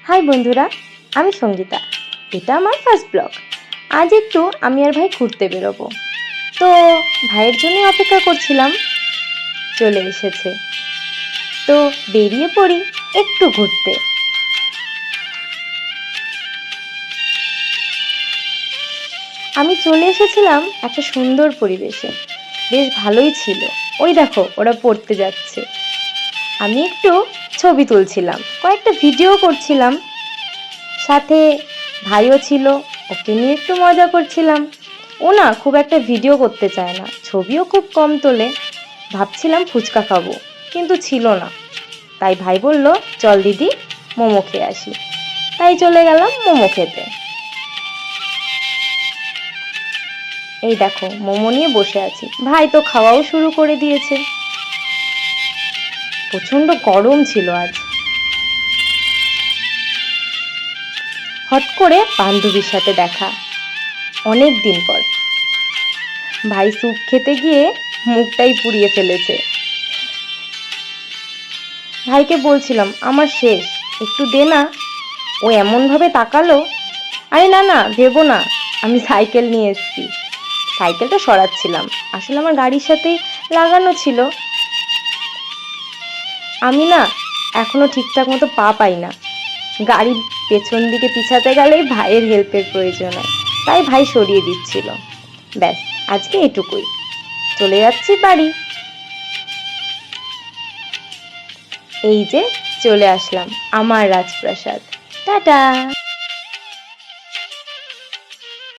High বন্ধুরা, আমি সঙ্গীতা। এটা আমার ফার্স্ট ব্লগ। আজ একটু আমি আর ভাই ঘুরতে বেরোবো, তো ভাইয়ের জন্য অপেক্ষা করছিলাম। চলে এসেছে, তো বেরিয়ে পড়ি একটু ঘুরতে। আমি চলে এসেছিলাম একটা সুন্দর পরিবেশে, বেশ ভালোই ছিল। ওই দেখো, ওরা পড়তে যাচ্ছে। আমি একটু ছবি তুলছিলাম, কয়েকটা ভিডিও করছিলাম, সাথে ভাইও ছিল, ওকে নিয়ে একটু মজা করছিলাম। ও না খুব একটা ভিডিও করতে চায় না, ছবিও খুব কম তোলে। ভাবছিলাম ফুচকা খাবো, কিন্তু ছিল না। তাই ভাই বলল, চল দিদি মোমো খেয়ে আসি। তাই চলে গেলাম মোমো খেতে। এই দেখো, মোমো নিয়ে বসে আছি, ভাই তো খাওয়াও শুরু করে দিয়েছে। প্রচণ্ড গরম ছিল আজ। হট করে বান্ধবীর সাথে দেখা, অনেক দিন পর। ভাই স্যুপ খেতে গিয়ে মুখটাই পুড়িয়ে ফেলেছে। ভাইকে বলছিলাম আমার শেষ, একটু দে না। ও এমনভাবে তাকালো, আরে না না ভেবো না, আমি সাইকেল নিয়ে এসেছি। সাইকেলটা সরাচ্ছিলাম, আসলে আমার গাড়ির সাথেই লাগানো ছিল। আমি না এখনো ঠিকঠাক মতো পা পাই না, গাড়ির পেছন দিকে পিছাতে গেলেই ভাইয়ের হেল্পের প্রয়োজন হয়, তাই ভাই সরিয়ে দিচ্ছিল। ব্যাস, আজকে এটুকুই, চলে যাচ্ছি বাড়ি। এই যে চলে আসলাম আমার রাজপ্রাসাদ। টাটা।